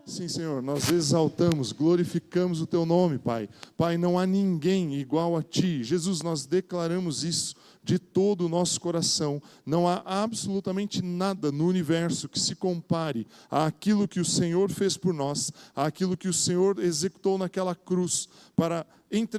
Sim, Senhor, nós exaltamos, glorificamos o Teu nome, Pai. Pai, não há ninguém igual a Ti. Jesus, nós declaramos isso de todo o nosso coração. Não há absolutamente nada no universo que se compare àquilo que o Senhor fez por nós, àquilo que o Senhor executou naquela cruz,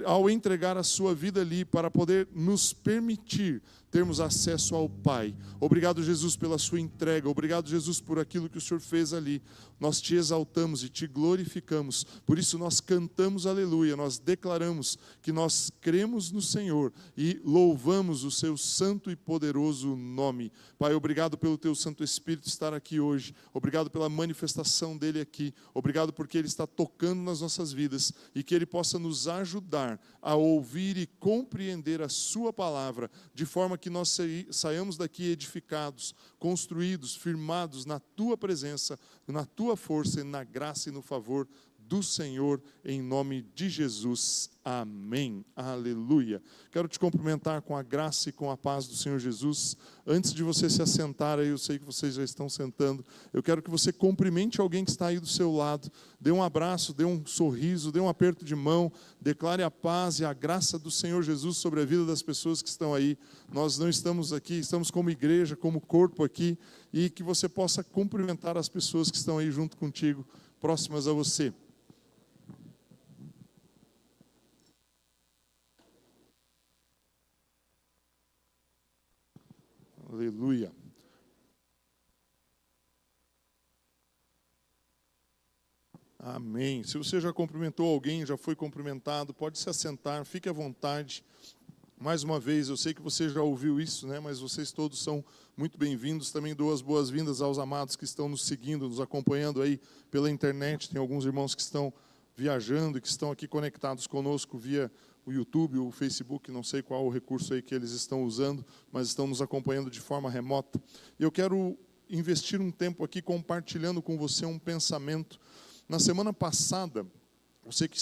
ao entregar a sua vida ali, para poder nos permitir termos acesso ao Pai. Obrigado, Jesus, pela sua entrega. Obrigado, Jesus, por aquilo que o Senhor fez ali. Nós te exaltamos e te glorificamos. Por isso nós cantamos aleluia. Nós declaramos que nós cremos no Senhor e louvamos o seu santo e poderoso nome. Pai, obrigado pelo teu Santo Espírito estar aqui hoje. Obrigado pela manifestação dele aqui. Obrigado porque ele está tocando nas nossas vidas e que ele possa nos ajudar a ouvir e compreender a sua palavra, de forma que nós saiamos daqui edificados, construídos, firmados na tua presença, na tua força, na graça e no favor do Senhor, em nome de Jesus. Amém. Aleluia. Quero te cumprimentar com a graça e com a paz do Senhor Jesus. Antes de você se assentar aí, eu sei que vocês já estão sentando, eu quero que você cumprimente alguém que está aí do seu lado, dê um abraço, dê um sorriso, dê um aperto de mão, declare a paz e a graça do Senhor Jesus sobre a vida das pessoas que estão aí. Nós não estamos aqui, estamos como igreja, como corpo aqui, e que você possa cumprimentar as pessoas que estão aí junto contigo, próximas a você. Aleluia. Amém. Se você já cumprimentou alguém, já foi cumprimentado, pode se assentar, fique à vontade. Mais uma vez, eu sei que você já ouviu isso, né? Mas vocês todos são muito bem-vindos. Também dou as boas-vindas aos amados que estão nos seguindo, nos acompanhando aí pela internet. Tem alguns irmãos que estão viajando e que estão aqui conectados conosco via o YouTube, o Facebook, não sei qual o recurso aí que eles estão usando, mas estão nos acompanhando de forma remota. E eu quero investir um tempo aqui compartilhando com você um pensamento. Na semana passada, você que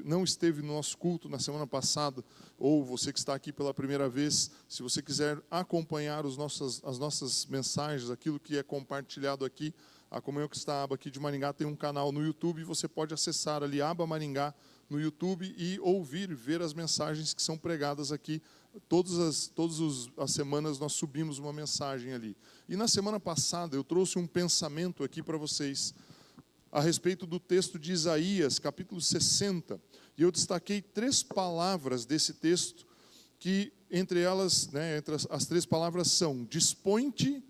não esteve no nosso culto na semana passada, ou você que está aqui pela primeira vez, se você quiser acompanhar as nossas mensagens, aquilo que é compartilhado aqui, a Comunhão Cristã Aba aqui de Maringá tem um canal no YouTube, e você pode acessar ali, Aba Maringá, no YouTube, e ouvir, ver as mensagens que são pregadas aqui. Todas as semanas nós subimos uma mensagem ali. E na semana passada eu trouxe um pensamento aqui para vocês, a respeito do texto de Isaías, capítulo 60. E eu destaquei 3 palavras desse texto, que entre elas, entre as 3 palavras são: dispõe-te,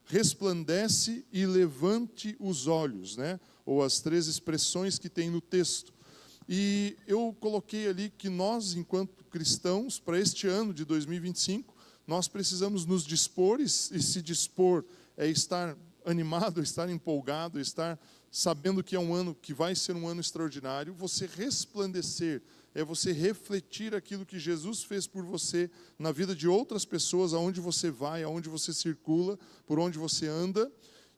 resplandece e levante os olhos, ou as 3 expressões que tem no texto. E eu coloquei ali que nós, enquanto cristãos, para este ano de 2025, nós precisamos nos dispor, e se dispor é estar animado, estar empolgado, estar sabendo que é um ano que vai ser um ano extraordinário. Você resplandecer é você refletir aquilo que Jesus fez por você na vida de outras pessoas, aonde você vai, aonde você circula, por onde você anda,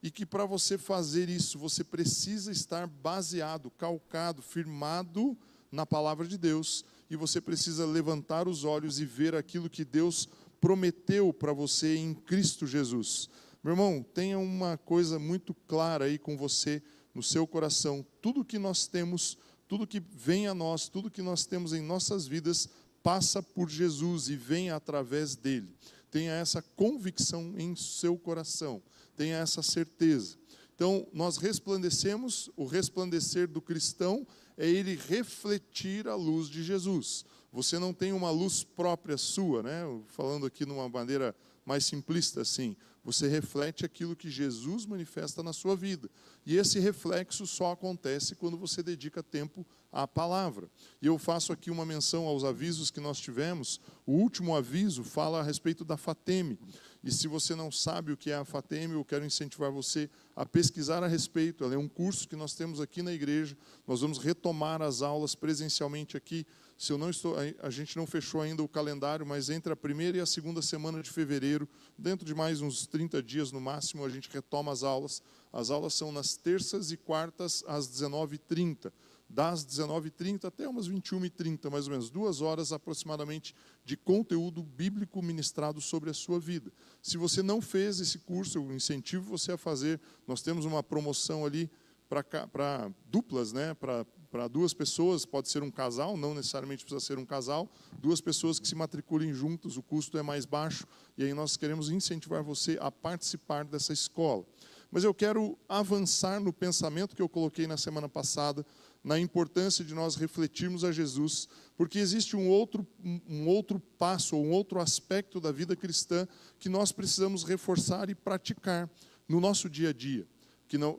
e que para você fazer isso, você precisa estar baseado, calcado, firmado na palavra de Deus, e você precisa levantar os olhos e ver aquilo que Deus prometeu para você em Cristo Jesus. Meu irmão, tenha uma coisa muito clara aí com você, no seu coração: tudo que nós temos, tudo que vem a nós, tudo que nós temos em nossas vidas, passa por Jesus e vem através dele. Tenha essa convicção em seu coração, tenha essa certeza. Então, nós resplandecemos, o resplandecer do cristão é ele refletir a luz de Jesus. Você não tem uma luz própria sua, falando aqui numa maneira mais simplista assim. Você reflete aquilo que Jesus manifesta na sua vida. E esse reflexo só acontece quando você dedica tempo à palavra. E eu faço aqui uma menção aos avisos que nós tivemos. O último aviso fala a respeito da FATEM. E se você não sabe o que é a FATEM, eu quero incentivar você a pesquisar a respeito. Ela é um curso que nós temos aqui na igreja. Nós vamos retomar as aulas presencialmente aqui. Se eu não estou, a gente não fechou ainda o calendário, mas entre a primeira e a segunda semana de fevereiro, dentro de mais uns 30 dias no máximo, a gente retoma as aulas. As aulas são nas terças e quartas às 19h30. Das 19h30 até umas 21h30, mais ou menos, 2 horas aproximadamente de conteúdo bíblico ministrado sobre a sua vida. Se você não fez esse curso, eu incentivo você a fazer. Nós temos uma promoção ali para duplas, né? Para duas pessoas, pode ser um casal, não necessariamente precisa ser um casal, duas pessoas que se matriculem juntas, o custo é mais baixo, e aí nós queremos incentivar você a participar dessa escola. Mas eu quero avançar no pensamento que eu coloquei na semana passada, na importância de nós refletirmos a Jesus, porque existe um outro passo, um outro aspecto da vida cristã que nós precisamos reforçar e praticar no nosso dia a dia.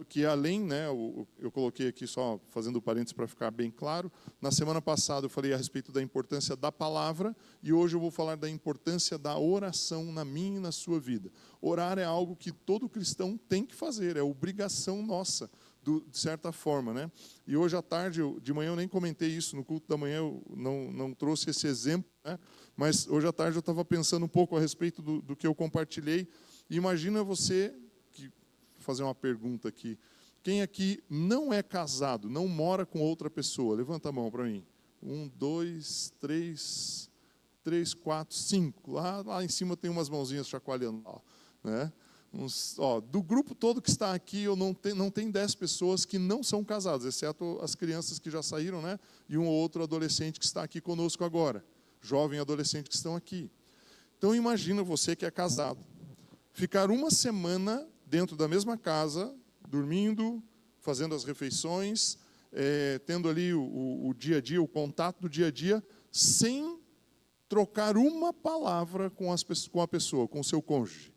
Que além, né, eu coloquei aqui só fazendo parênteses para ficar bem claro, na semana passada eu falei a respeito da importância da palavra, e hoje eu vou falar da importância da oração na minha e na sua vida. Orar é algo que todo cristão tem que fazer, é obrigação nossa, de certa forma, né? E hoje à tarde, de manhã eu nem comentei isso, no culto da manhã eu não trouxe esse exemplo, né? Mas hoje à tarde eu estava pensando um pouco a respeito do que eu compartilhei, e imagina você, fazer uma pergunta aqui, quem aqui não é casado, não mora com outra pessoa? Levanta a mão para mim. 1, 2, 3, 4, 5, lá em cima tem umas mãozinhas chacoalhando, né? Do grupo todo que está aqui, não tem 10 pessoas que não são casadas, exceto as crianças que já saíram, né? E um ou outro adolescente que está aqui conosco agora, jovem adolescente que estão aqui. Então imagina você que é casado, ficar uma semana dentro da mesma casa, dormindo, fazendo as refeições, tendo ali o dia a dia, o contato do dia a dia, sem trocar uma palavra com a pessoa, com o seu cônjuge.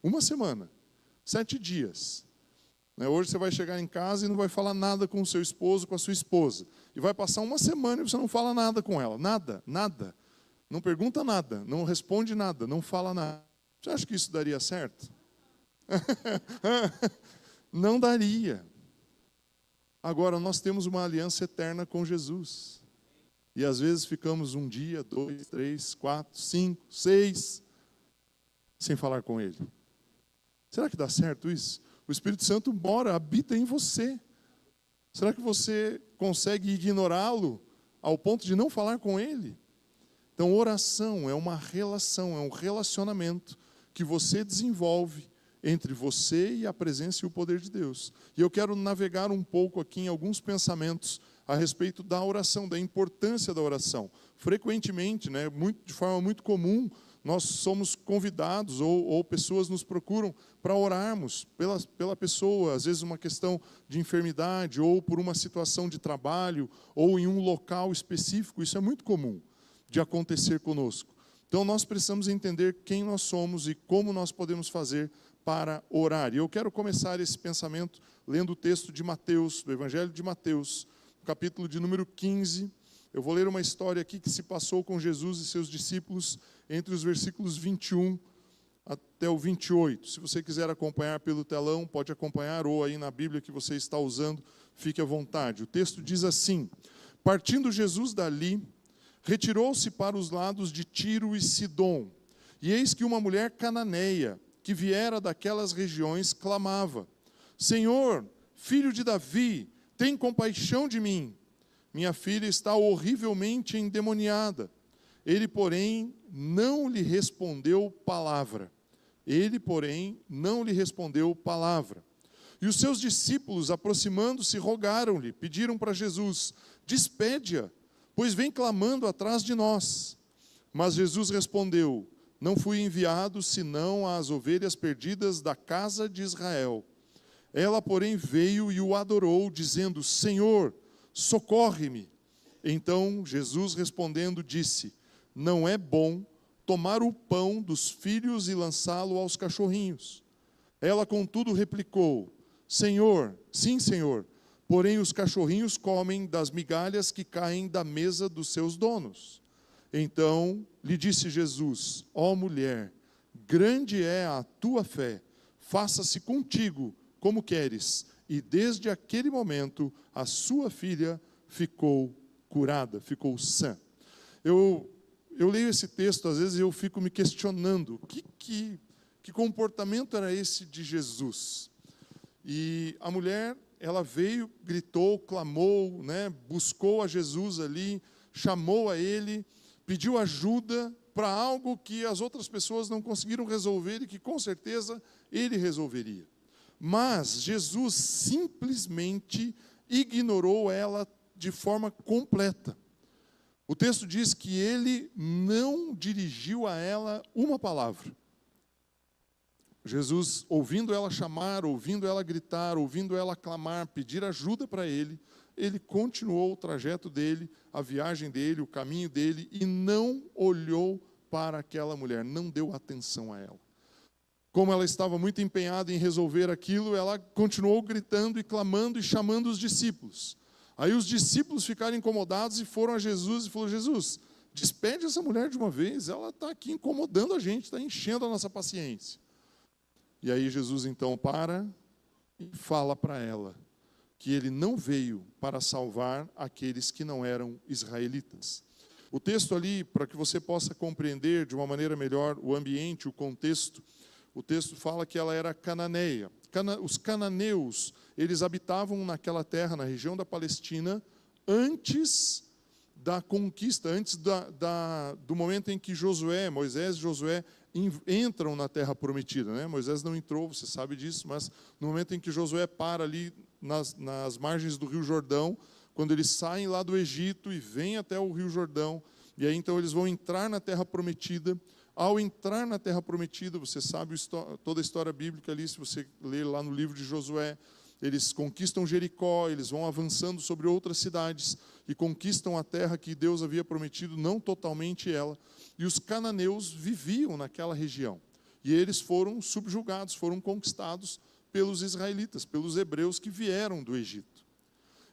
Uma semana, 7 dias. Hoje você vai chegar em casa e não vai falar nada com o seu esposo, com a sua esposa. E vai passar uma semana e você não fala nada com ela. Nada, nada. Não pergunta nada, não responde nada, não fala nada. Você acha que isso daria certo? Não daria. Agora, nós temos uma aliança eterna com Jesus. E às vezes ficamos 1 dia, 2, 3, 4, 5, 6, sem falar com Ele. Será que dá certo isso? O Espírito Santo mora, habita em você. Será que você consegue ignorá-lo ao ponto de não falar com Ele? Então, oração é uma relação, é um relacionamento que você desenvolve entre você e a presença e o poder de Deus. E eu quero navegar um pouco aqui em alguns pensamentos a respeito da oração, da importância da oração. Frequentemente, né, de forma muito comum, nós somos convidados ou pessoas nos procuram para orarmos pela pessoa, às vezes uma questão de enfermidade, ou por uma situação de trabalho, ou em um local específico. Isso é muito comum de acontecer conosco. Então nós precisamos entender quem nós somos e como nós podemos fazer para orar. E eu quero começar esse pensamento lendo o texto de Mateus, do Evangelho de Mateus, capítulo de número 15. Eu vou ler uma história aqui que se passou com Jesus e seus discípulos entre os versículos 21 até o 28. Se você quiser acompanhar pelo telão, pode acompanhar, ou aí na Bíblia que você está usando, fique à vontade. O texto diz assim: partindo Jesus dali, retirou-se para os lados de Tiro e Sidom. E eis que uma mulher cananeia, que viera daquelas regiões, clamava: Senhor, filho de Davi, tem compaixão de mim. Minha filha está horrivelmente endemoniada. Ele, porém, não lhe respondeu palavra. E os seus discípulos, aproximando-se, rogaram-lhe, pediram para Jesus: despede-a, pois vem clamando atrás de nós. Mas Jesus respondeu: não fui enviado senão às ovelhas perdidas da casa de Israel. Ela, porém, veio e o adorou, dizendo: Senhor, socorre-me. Então Jesus respondendo disse: não é bom tomar o pão dos filhos e lançá-lo aos cachorrinhos. Ela, contudo, replicou: Senhor, sim, Senhor, porém os cachorrinhos comem das migalhas que caem da mesa dos seus donos. Então lhe disse Jesus: ó mulher, grande é a tua fé, faça-se contigo como queres. E desde aquele momento a sua filha ficou curada, ficou sã. Eu leio esse texto, às vezes eu fico me questionando, que comportamento era esse de Jesus? E a mulher, ela veio, gritou, clamou, né, buscou a Jesus ali, chamou a ele, pediu ajuda para algo que as outras pessoas não conseguiram resolver e que com certeza ele resolveria. Mas Jesus simplesmente ignorou ela de forma completa. O texto diz que ele não dirigiu a ela uma palavra. Jesus, ouvindo ela chamar, ouvindo ela gritar, ouvindo ela clamar, pedir ajuda para ele continuou o trajeto dele, a viagem dele, o caminho dele, e não olhou para aquela mulher, não deu atenção a ela. Como ela estava muito empenhada em resolver aquilo, ela continuou gritando e clamando e chamando os discípulos. Aí os discípulos ficaram incomodados e foram a Jesus e falaram: Jesus, despede essa mulher de uma vez, ela está aqui incomodando a gente, está enchendo a nossa paciência. E aí Jesus então para e fala para ela que ele não veio para salvar aqueles que não eram israelitas. O texto ali, para que você possa compreender de uma maneira melhor o ambiente, o contexto, o texto fala que ela era cananeia. Os cananeus, eles habitavam naquela terra, na região da Palestina, antes da conquista, antes do momento em que Moisés e Josué entram na terra prometida, né? Moisés não entrou, você sabe disso, mas no momento em que Josué para ali nas margens do Rio Jordão, quando eles saem lá do Egito e vêm até o Rio Jordão, e aí então eles vão entrar na terra prometida. Ao entrar na terra prometida, você sabe toda a história bíblica ali, se você ler lá no livro de Josué, eles conquistam Jericó, eles vão avançando sobre outras cidades e conquistam a terra que Deus havia prometido, não totalmente ela. E os cananeus viviam naquela região. E eles foram subjugados, foram conquistados pelos israelitas, pelos hebreus que vieram do Egito.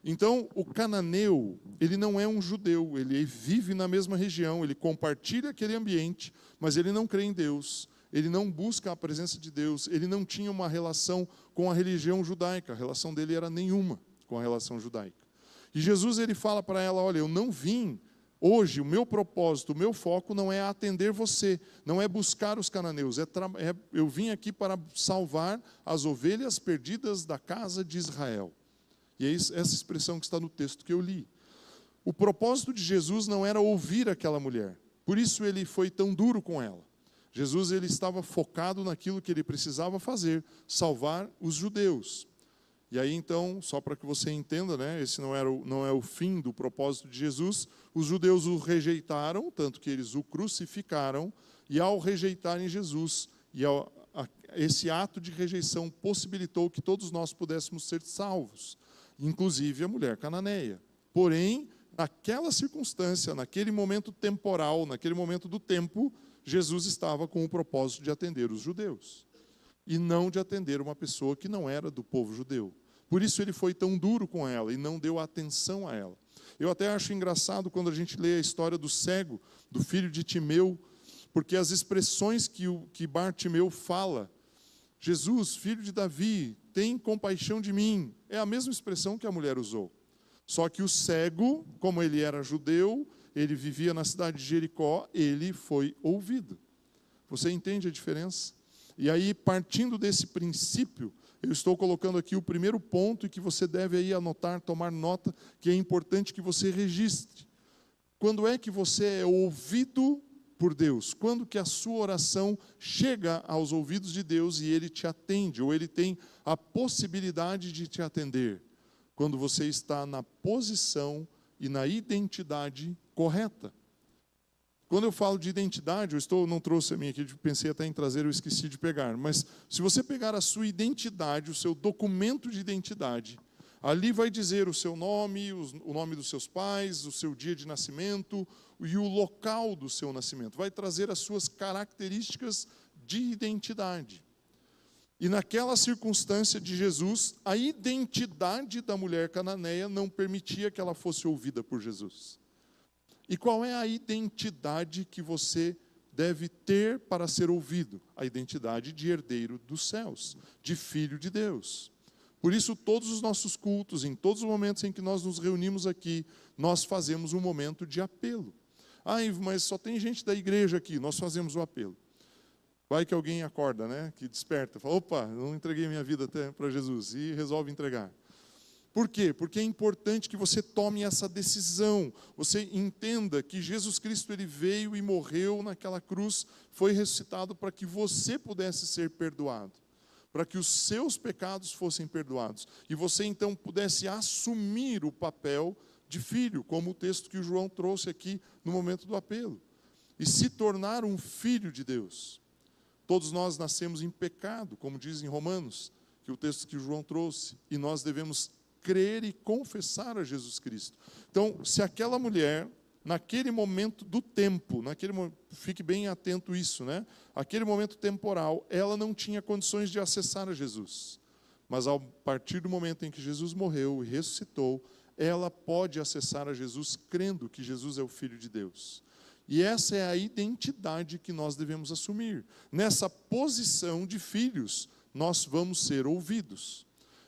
Então, o cananeu, ele não é um judeu, ele vive na mesma região, ele compartilha aquele ambiente, mas ele não crê em Deus, ele não busca a presença de Deus, ele não tinha uma relação com a religião judaica, a relação dele era nenhuma com a relação judaica. E Jesus, ele fala para ela: olha, eu não vim hoje, o meu propósito, o meu foco não é atender você, não é buscar os cananeus, eu vim aqui para salvar as ovelhas perdidas da casa de Israel. E é essa expressão que está no texto que eu li. O propósito de Jesus não era ouvir aquela mulher, por isso ele foi tão duro com ela. Jesus, ele estava focado naquilo que ele precisava fazer, salvar os judeus. E aí então, só para que você entenda, né, esse não é o fim do propósito de Jesus, os judeus o rejeitaram, tanto que eles o crucificaram, e ao rejeitarem Jesus, esse ato de rejeição possibilitou que todos nós pudéssemos ser salvos, inclusive a mulher cananeia. Porém, naquela circunstância, naquele momento temporal, naquele momento do tempo, Jesus estava com o propósito de atender os judeus e não de atender uma pessoa que não era do povo judeu. Por isso ele foi tão duro com ela e não deu atenção a ela. Eu até acho engraçado quando a gente lê a história do cego, do filho de Timeu, porque as expressões que Bartimeu fala: Jesus, filho de Davi, tem compaixão de mim, é a mesma expressão que a mulher usou. Só que o cego, como ele era judeu, ele vivia na cidade de Jericó, ele foi ouvido. Você entende a diferença? E aí, partindo desse princípio, eu estou colocando aqui o primeiro ponto, e que você deve aí anotar, tomar nota, que é importante que você registre. Quando é que você é ouvido por Deus? Quando que a sua oração chega aos ouvidos de Deus e Ele te atende, ou Ele tem a possibilidade de te atender? Quando você está na posição e na identidade correta. Quando eu falo de identidade, não trouxe a minha aqui, pensei até em trazer, eu esqueci de pegar. Mas se você pegar a sua identidade, o seu documento de identidade, ali vai dizer o seu nome, o nome dos seus pais, o seu dia de nascimento e o local do seu nascimento. Vai trazer as suas características de identidade. E naquela circunstância de Jesus, a identidade da mulher cananeia não permitia que ela fosse ouvida por Jesus. E qual é a identidade que você deve ter para ser ouvido? A identidade de herdeiro dos céus, de filho de Deus. Por isso, todos os nossos cultos, em todos os momentos em que nós nos reunimos aqui, nós fazemos um momento de apelo. Mas só tem gente da igreja aqui, nós fazemos o apelo. Vai que alguém acorda, né? Que desperta, fala: opa, eu não entreguei minha vida até para Jesus, e resolve entregar. Por quê? Porque é importante que você tome essa decisão, você entenda que Jesus Cristo, ele veio e morreu naquela cruz, foi ressuscitado para que você pudesse ser perdoado. para que os seus pecados fossem perdoados. E você então pudesse assumir o papel de filho, como o texto que o João trouxe aqui no momento do apelo. E se tornar um filho de Deus. Todos nós nascemos em pecado, como diz em Romanos, que o texto que o João trouxe, e nós devemos crer e confessar a Jesus Cristo. Então, se aquela mulher, naquele momento do tempo, fique bem atento a isso, né? Aquele momento temporal, ela não tinha condições de acessar a Jesus. Mas a partir do momento em que Jesus morreu e ressuscitou, ela pode acessar a Jesus crendo que Jesus é o Filho de Deus. E essa é a identidade que nós devemos assumir. Nessa posição de filhos, nós vamos ser ouvidos.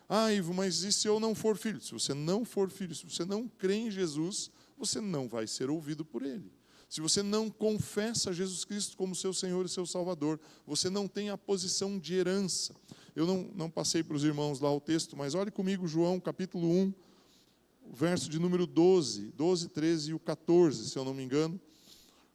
Ah, Ivo, mas e se eu não for filho? Se você não for filho, se você não crê em Jesus, você não vai ser ouvido por Ele. Se você não confessa Jesus Cristo como seu Senhor e seu Salvador, você não tem a posição de herança. Eu não passei para os irmãos lá o texto, mas olhe comigo João capítulo 1, verso de número 12, 13 e o 14, se eu não me engano.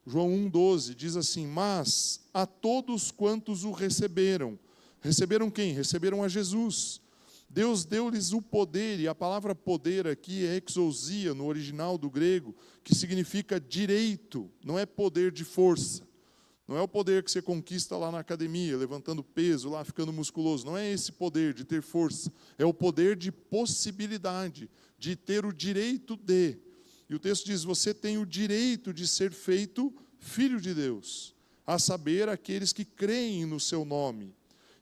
João 1,12 diz assim: mas a todos quantos o receberam. Receberam quem? Receberam a Jesus. Deus deu-lhes o poder, e a palavra poder aqui é exousia, no original do grego, que significa direito, não é poder de força. Não é o poder que você conquista lá na academia, levantando peso, lá ficando musculoso. Não é esse poder de ter força. É o poder de possibilidade, de ter o direito de. E o texto diz, você tem o direito de ser feito filho de Deus, a saber, aqueles que creem no seu nome.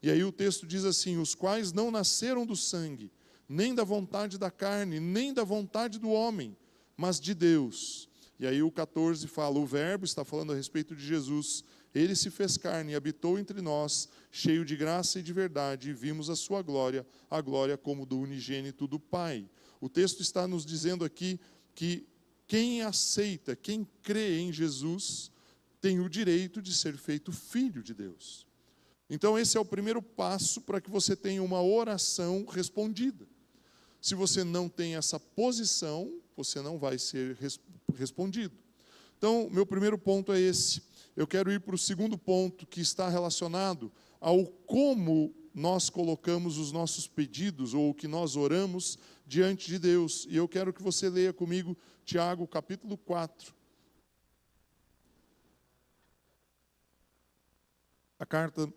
E aí o texto diz assim, os quais não nasceram do sangue, nem da vontade da carne, nem da vontade do homem, mas de Deus. E aí o 14 fala, o verbo está falando a respeito de Jesus, ele se fez carne e habitou entre nós, cheio de graça e de verdade, e vimos a sua glória, a glória como do unigênito do Pai. O texto está nos dizendo aqui que quem aceita, quem crê em Jesus, tem o direito de ser feito filho de Deus. Então esse é o primeiro passo para que você tenha uma oração respondida. Se você não tem essa posição, você não vai ser respondido. Então, meu primeiro ponto é esse. Eu quero ir para o segundo ponto, que está relacionado ao como nós colocamos os nossos pedidos, ou o que nós oramos diante de Deus. E eu quero que você leia comigo Tiago, capítulo 4. A carta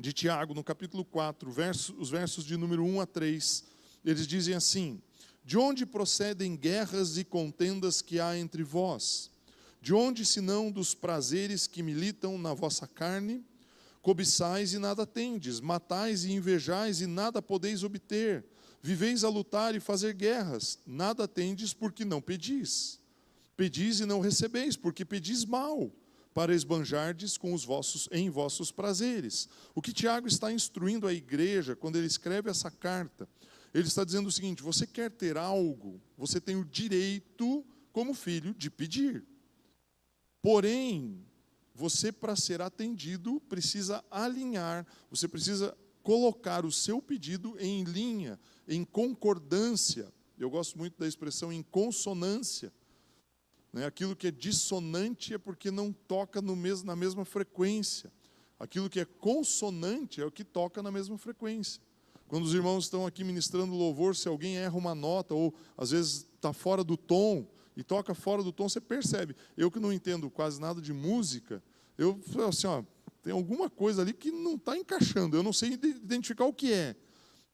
de Tiago, no capítulo 4, os versos de número 1 a 3, eles dizem assim, de onde procedem guerras e contendas que há entre vós? De onde, senão dos prazeres que militam na vossa carne? Cobiçais e nada tendes, matais e invejais e nada podeis obter. Viveis a lutar e fazer guerras, nada tendes porque não pedis. Pedis e não recebeis, porque pedis mal, para esbanjardes em vossos prazeres. O que Tiago está instruindo a igreja, quando ele escreve essa carta, ele está dizendo o seguinte, você quer ter algo, você tem o direito, como filho, de pedir. Porém, você, para ser atendido, precisa alinhar, você precisa colocar o seu pedido em linha, em concordância. Eu gosto muito da expressão em consonância. Aquilo que é dissonante é porque não toca na mesma frequência. Aquilo que é consonante é o que toca na mesma frequência. Quando os irmãos estão aqui ministrando louvor, se alguém erra uma nota, ou às vezes está fora do tom, e toca fora do tom, você percebe. Eu que não entendo quase nada de música, eu falo assim, tem alguma coisa ali que não está encaixando, eu não sei identificar o que é.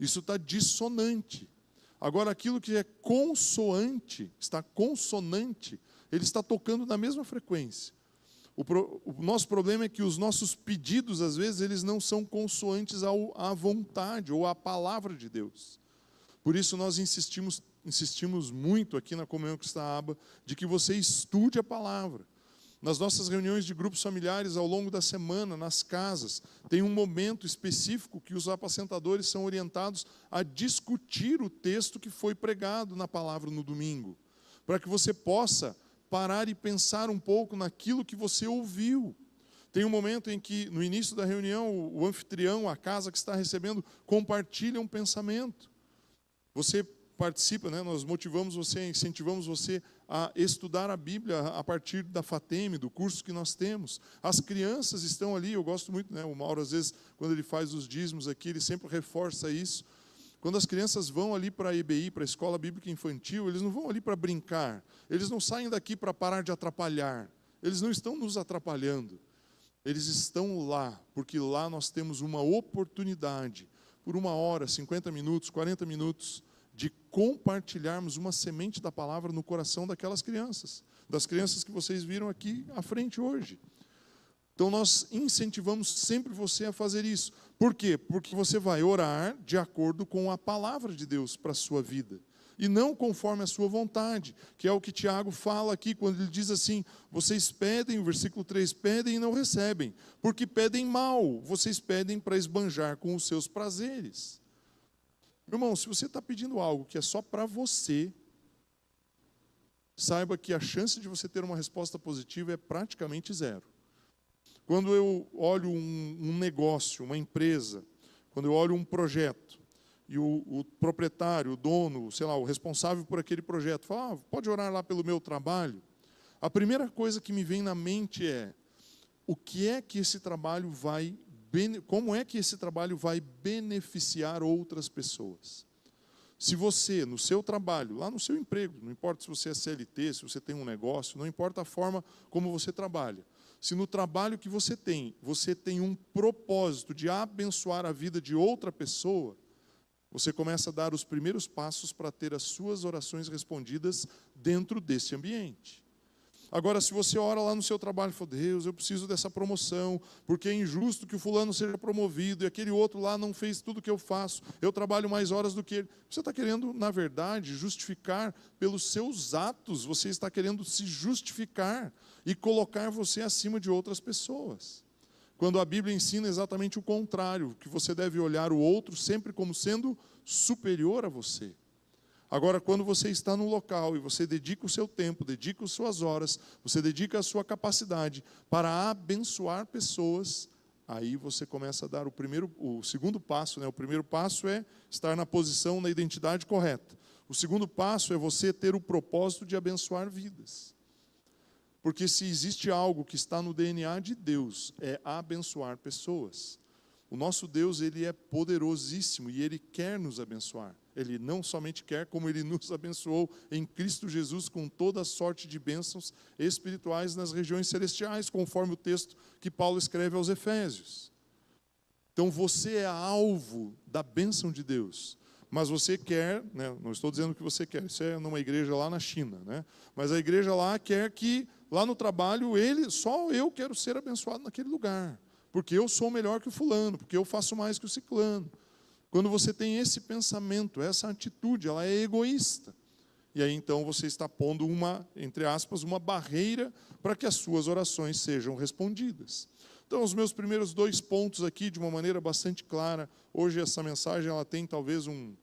Isso está dissonante. Agora, aquilo que é consoante, está consonante, ele está tocando na mesma frequência. O nosso problema é que os nossos pedidos, às vezes, eles não são consoantes à vontade ou à palavra de Deus. Por isso nós insistimos muito aqui na Comunhão Cristã Aba, de que você estude a palavra. Nas nossas reuniões de grupos familiares, ao longo da semana, nas casas, tem um momento específico que os apacentadores são orientados a discutir o texto que foi pregado na palavra no domingo, para que você possa parar e pensar um pouco naquilo que você ouviu. Tem um momento em que, no início da reunião, o anfitrião, a casa que está recebendo, compartilha um pensamento. Você participa, né? Nós motivamos você, incentivamos você a estudar a Bíblia a partir da FATEM, do curso que nós temos. As crianças estão ali, eu gosto muito, né? O Mauro, às vezes, quando ele faz os dízimos aqui, ele sempre reforça isso. Quando as crianças vão ali para a EBI, para a Escola Bíblica Infantil, eles não vão ali para brincar, eles não saem daqui para parar de atrapalhar, eles não estão nos atrapalhando, eles estão lá, porque lá nós temos uma oportunidade, por 1 hora, 50 minutos, 40 minutos, de compartilharmos uma semente da palavra no coração daquelas crianças, das crianças que vocês viram aqui à frente hoje. Então nós incentivamos sempre você a fazer isso. Por quê? Porque você vai orar de acordo com a palavra de Deus para a sua vida. E não conforme a sua vontade, que é o que Tiago fala aqui, quando ele diz assim, vocês pedem, o versículo 3, pedem e não recebem, porque pedem mal, vocês pedem para esbanjar com os seus prazeres. Irmão, se você está pedindo algo que é só para você, saiba que a chance de você ter uma resposta positiva é praticamente zero. Quando eu olho um negócio, uma empresa, quando eu olho um projeto, e o proprietário, o dono, sei lá, o responsável por aquele projeto, fala, pode orar lá pelo meu trabalho, a primeira coisa que me vem na mente é, o que é que esse trabalho vai, como é que esse trabalho vai beneficiar outras pessoas? Se você, no seu trabalho, lá no seu emprego, não importa se você é CLT, se você tem um negócio, não importa a forma como você trabalha, se no trabalho que você tem um propósito de abençoar a vida de outra pessoa, você começa a dar os primeiros passos para ter as suas orações respondidas dentro desse ambiente. Agora, se você ora lá no seu trabalho e fala, Deus, eu preciso dessa promoção, porque é injusto que o fulano seja promovido, e aquele outro lá não fez tudo o que eu faço, eu trabalho mais horas do que ele. Você está querendo, na verdade, justificar pelos seus atos, você está querendo se justificar e colocar você acima de outras pessoas. Quando a Bíblia ensina exatamente o contrário, que você deve olhar o outro sempre como sendo superior a você. Agora, quando você está no local e você dedica o seu tempo, dedica as suas horas, você dedica a sua capacidade para abençoar pessoas, aí você começa a dar o segundo passo, né? O primeiro passo é estar na posição, na identidade correta. O segundo passo é você ter o propósito de abençoar vidas. Porque se existe algo que está no DNA de Deus, é abençoar pessoas. O nosso Deus, ele é poderosíssimo e ele quer nos abençoar. Ele não somente quer, como ele nos abençoou em Cristo Jesus com toda a sorte de bênçãos espirituais nas regiões celestiais, conforme o texto que Paulo escreve aos Efésios. Então você é alvo da bênção de Deus. Mas você quer, né, não estou dizendo o que você quer, isso é numa igreja lá na China, né? Mas a igreja lá quer que, lá no trabalho, só eu quero ser abençoado naquele lugar. Porque eu sou melhor que o fulano, porque eu faço mais que o ciclano. Quando você tem esse pensamento, essa atitude, ela é egoísta. E aí então você está pondo entre aspas, uma barreira para que as suas orações sejam respondidas. Então, os meus primeiros 2 pontos aqui, de uma maneira bastante clara, hoje essa mensagem ela tem talvez um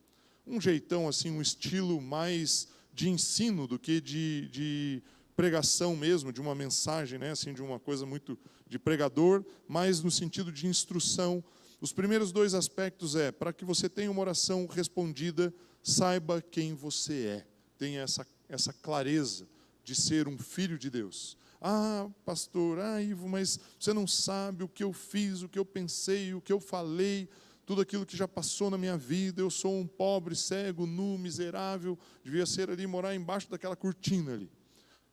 jeitão, assim, um estilo mais de ensino do que de pregação mesmo, de uma mensagem, né, assim, de uma coisa muito de pregador, mas no sentido de instrução. Os primeiros 2 aspectos para que você tenha uma oração respondida, saiba quem você é. Tenha essa clareza de ser um filho de Deus. Ah, pastor, Ivo, mas você não sabe o que eu fiz, o que eu pensei, o que eu falei, tudo aquilo que já passou na minha vida. Eu sou um pobre, cego, nu, miserável, devia ser ali, morar embaixo daquela cortina ali.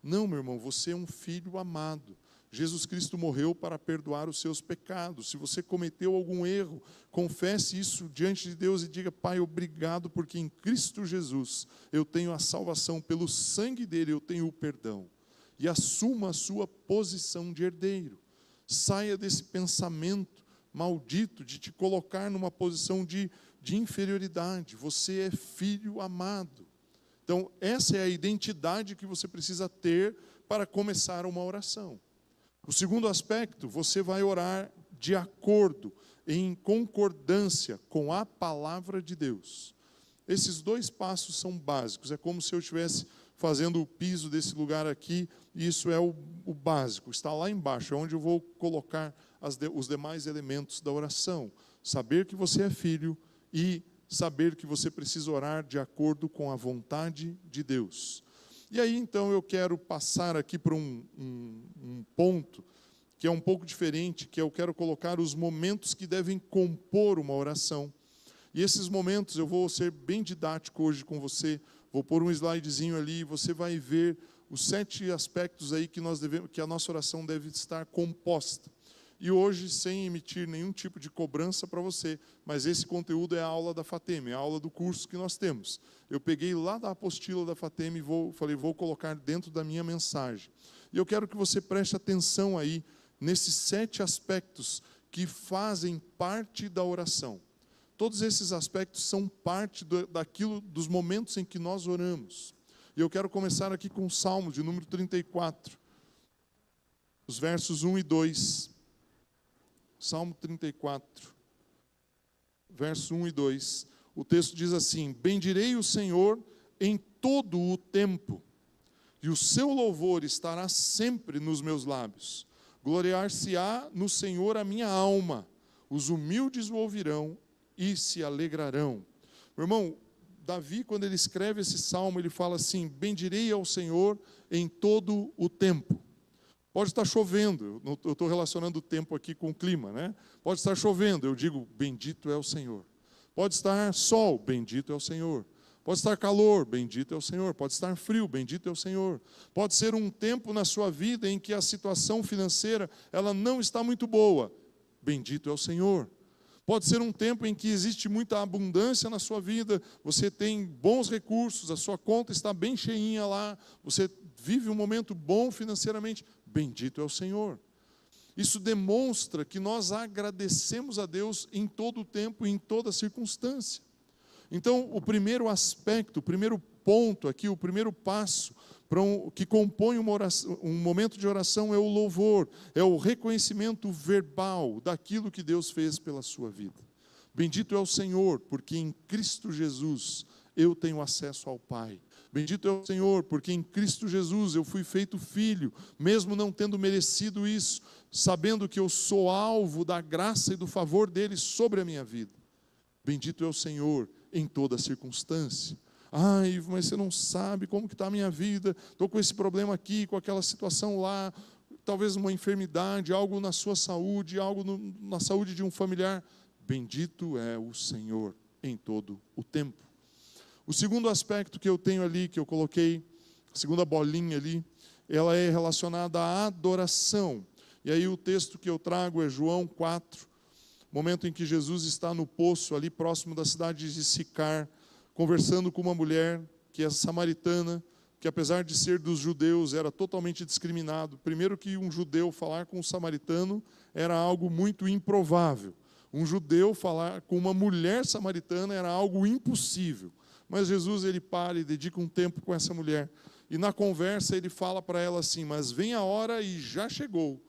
Não, meu irmão, você é um filho amado. Jesus Cristo morreu para perdoar os seus pecados. Se você cometeu algum erro, confesse isso diante de Deus e diga, Pai, obrigado, porque em Cristo Jesus eu tenho a salvação, pelo sangue dele eu tenho o perdão. E assuma a sua posição de herdeiro. Saia desse pensamento maldito de te colocar numa posição de inferioridade. Você é filho amado. Então, essa é a identidade que você precisa ter para começar uma oração. O segundo aspecto, você vai orar de acordo, em concordância com a palavra de Deus. Esses 2 passos são básicos. É como se eu estivesse fazendo o piso desse lugar aqui, e isso é o básico. Está lá embaixo, é onde eu vou colocar os demais elementos da oração. Saber que você é filho e saber que você precisa orar de acordo com a vontade de Deus. E aí, então, eu quero passar aqui para um ponto que é um pouco diferente, que eu quero colocar os momentos que devem compor uma oração. E esses momentos, eu vou ser bem didático hoje com você, vou pôr um slidezinho ali, você vai ver os 7 aspectos aí que a nossa oração deve estar composta. E hoje, sem emitir nenhum tipo de cobrança para você, mas esse conteúdo é a aula da FATEM, é a aula do curso que nós temos. Eu peguei lá da apostila da FATEM e vou colocar dentro da minha mensagem. E eu quero que você preste atenção aí nesses 7 aspectos que fazem parte da oração. Todos esses aspectos são parte dos momentos em que nós oramos. E eu quero começar aqui com o Salmo de número 34, os versos 1 e 2. Salmo 34, verso 1 e 2. O texto diz assim: bendirei o Senhor em todo o tempo, e o seu louvor estará sempre nos meus lábios. Gloriar-se-á no Senhor a minha alma, os humildes o ouvirão e se alegrarão. Meu irmão, Davi, quando ele escreve esse salmo, ele fala assim: bendirei ao Senhor em todo o tempo. Pode estar chovendo, eu estou relacionando o tempo aqui com o clima, né? Pode estar chovendo, eu digo, bendito é o Senhor. Pode estar sol, bendito é o Senhor. Pode estar calor, bendito é o Senhor. Pode estar frio, bendito é o Senhor. Pode ser um tempo na sua vida em que a situação financeira ela não está muito boa, bendito é o Senhor. Pode ser um tempo em que existe muita abundância na sua vida, você tem bons recursos, a sua conta está bem cheinha lá, você vive um momento bom financeiramente, bendito é o Senhor. Isso demonstra que nós agradecemos a Deus em todo o tempo e em toda circunstância. Então, o primeiro aspecto, o primeiro ponto aqui, o primeiro passo que compõe um momento de oração é o louvor, é o reconhecimento verbal daquilo que Deus fez pela sua vida. Bendito é o Senhor, porque em Cristo Jesus eu tenho acesso ao Pai. Bendito é o Senhor, porque em Cristo Jesus eu fui feito filho, mesmo não tendo merecido isso, sabendo que eu sou alvo da graça e do favor dele sobre a minha vida. Bendito é o Senhor em toda circunstância. Ai, mas você não sabe como que está a minha vida, estou com esse problema aqui, com aquela situação lá, talvez uma enfermidade, algo na sua saúde, algo na saúde de um familiar. Bendito é o Senhor em todo o tempo. O segundo aspecto que eu tenho ali, que eu coloquei, a segunda bolinha ali, ela é relacionada à adoração. E aí o texto que eu trago é João 4, momento em que Jesus está no poço ali próximo da cidade de Sicar, conversando com uma mulher que é samaritana, que apesar de ser dos judeus, era totalmente discriminado. Primeiro que um judeu falar com um samaritano era algo muito improvável. Um judeu falar com uma mulher samaritana era algo impossível. Mas Jesus, ele para e dedica um tempo com essa mulher. E na conversa ele fala para ela assim: mas vem a hora e já chegou,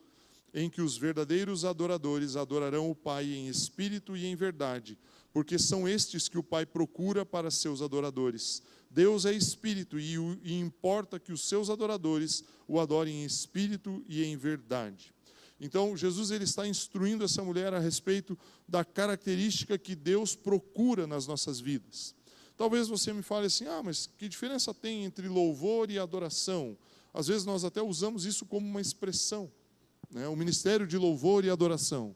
em que os verdadeiros adoradores adorarão o Pai em espírito e em verdade, porque são estes que o Pai procura para seus adoradores. Deus é espírito e importa que os seus adoradores o adorem em espírito e em verdade. Então, Jesus ele está instruindo essa mulher a respeito da característica que Deus procura nas nossas vidas. Talvez você me fale assim: mas que diferença tem entre louvor e adoração? Às vezes nós até usamos isso como uma expressão, né? O ministério de louvor e adoração,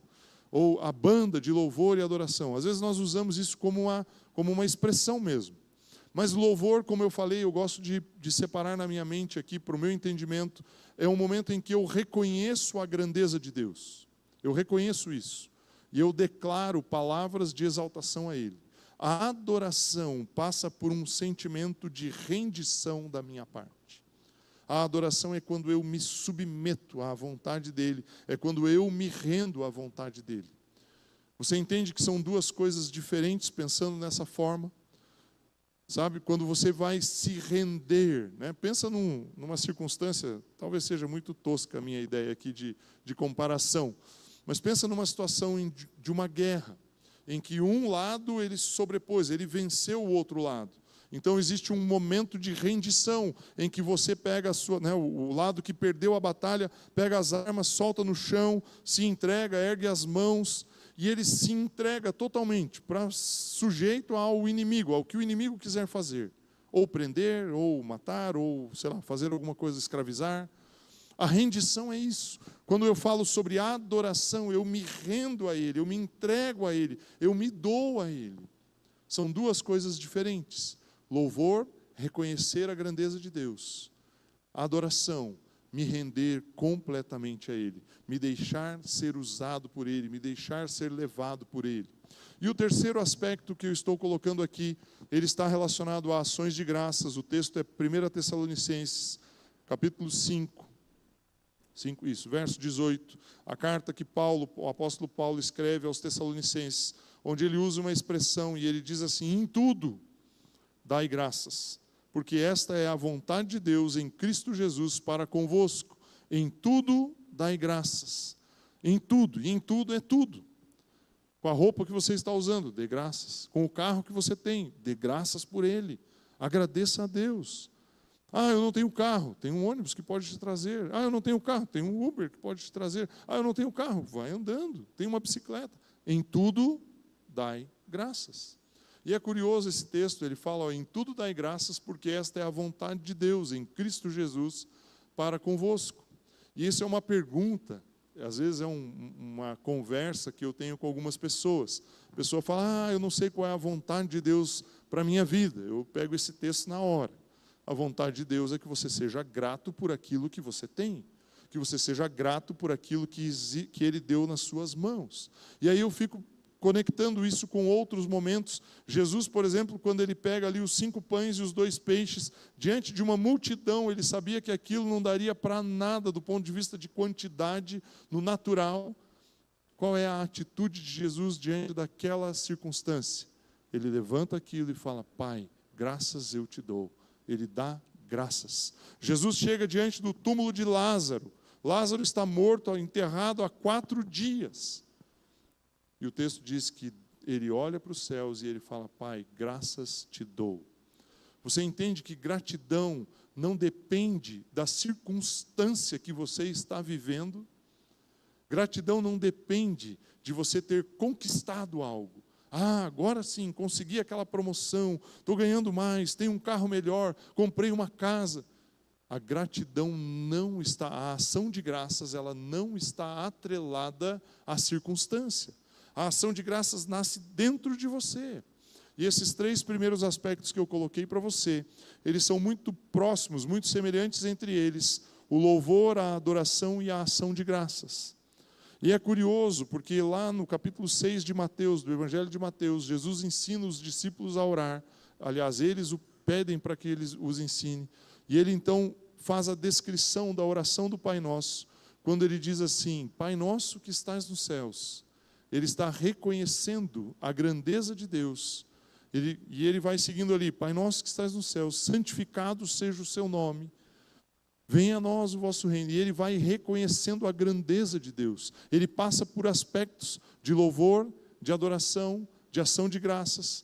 ou a banda de louvor e adoração. Às vezes nós usamos isso como uma expressão mesmo. Mas louvor, como eu falei, eu gosto de separar na minha mente aqui, para o meu entendimento, é um momento em que eu reconheço a grandeza de Deus. Eu reconheço isso. E eu declaro palavras de exaltação a Ele. A adoração passa por um sentimento de rendição da minha parte. A adoração é quando eu me submeto à vontade dEle, é quando eu me rendo à vontade dEle. Você entende que são duas coisas diferentes pensando nessa forma? Sabe, quando você vai se render, né? Pensa numa circunstância, talvez seja muito tosca a minha ideia aqui de comparação, mas pensa numa situação de uma guerra, em que um lado ele se sobrepôs, ele venceu o outro lado. Então existe um momento de rendição, em que você pega o lado que perdeu a batalha, pega as armas, solta no chão, se entrega, ergue as mãos. e ele se entrega totalmente, sujeito ao inimigo, ao que o inimigo quiser fazer. Ou prender, ou matar, ou, sei lá, fazer alguma coisa, escravizar. A rendição é isso. Quando eu falo sobre adoração, eu me rendo a Ele, eu me entrego a Ele, eu me dou a Ele. São duas coisas diferentes. Louvor, reconhecer a grandeza de Deus. Adoração, me render completamente a Ele. Me deixar ser usado por Ele, me deixar ser levado por Ele. E o terceiro aspecto que eu estou colocando aqui, ele está relacionado a ações de graças. O texto é 1 Tessalonicenses, capítulo 5, verso 18. A carta que o apóstolo Paulo escreve aos Tessalonicenses, onde ele usa uma expressão e ele diz assim: em tudo dai graças, porque esta é a vontade de Deus em Cristo Jesus para convosco. Em tudo dai graças. Em tudo, e em tudo é tudo. Com a roupa que você está usando, dê graças. Com o carro que você tem, dê graças por ele. Agradeça a Deus. Ah, eu não tenho carro, tem um ônibus que pode te trazer. Ah, eu não tenho carro, tem um Uber que pode te trazer. Ah, eu não tenho carro, vai andando, tem uma bicicleta. Em tudo, dai graças. E é curioso esse texto, ele fala, ó, em tudo dai graças, porque esta é a vontade de Deus, em Cristo Jesus, para convosco. E isso é uma pergunta, às vezes é uma conversa que eu tenho com algumas pessoas. A pessoa fala, eu não sei qual é a vontade de Deus para a minha vida. Eu pego esse texto na hora. A vontade de Deus é que você seja grato por aquilo que você tem. Que você seja grato por aquilo que Ele deu nas suas mãos. E aí eu fico conectando isso com outros momentos. Jesus, por exemplo, quando ele pega ali os 5 pães e os 2 peixes, diante de uma multidão, ele sabia que aquilo não daria para nada do ponto de vista de quantidade no natural. Qual é a atitude de Jesus diante daquela circunstância? Ele levanta aquilo e fala, Pai, graças eu te dou. Ele dá graças. Jesus chega diante do túmulo de Lázaro. Lázaro está morto, enterrado há 4 dias. E o texto diz que ele olha para os céus e ele fala, Pai, graças te dou. Você entende que gratidão não depende da circunstância que você está vivendo? Gratidão não depende de você ter conquistado algo. Ah, agora sim, consegui aquela promoção, estou ganhando mais, tenho um carro melhor, comprei uma casa. A gratidão não está, a ação de graças, ela não está atrelada à circunstância. A ação de graças nasce dentro de você. E esses 3 primeiros aspectos que eu coloquei para você, eles são muito próximos, muito semelhantes entre eles, o louvor, a adoração e a ação de graças. E é curioso, porque lá no capítulo 6 de Mateus, do Evangelho de Mateus, Jesus ensina os discípulos a orar. Aliás, eles o pedem para que eles os ensine. E ele então faz a descrição da oração do Pai Nosso, quando ele diz assim, Pai Nosso que estás nos céus. Ele está reconhecendo a grandeza de Deus. E ele vai seguindo ali, Pai Nosso que estás nos céus, santificado seja o seu nome. Venha a nós o vosso reino. E ele vai reconhecendo a grandeza de Deus. Ele passa por aspectos de louvor, de adoração, de ação de graças.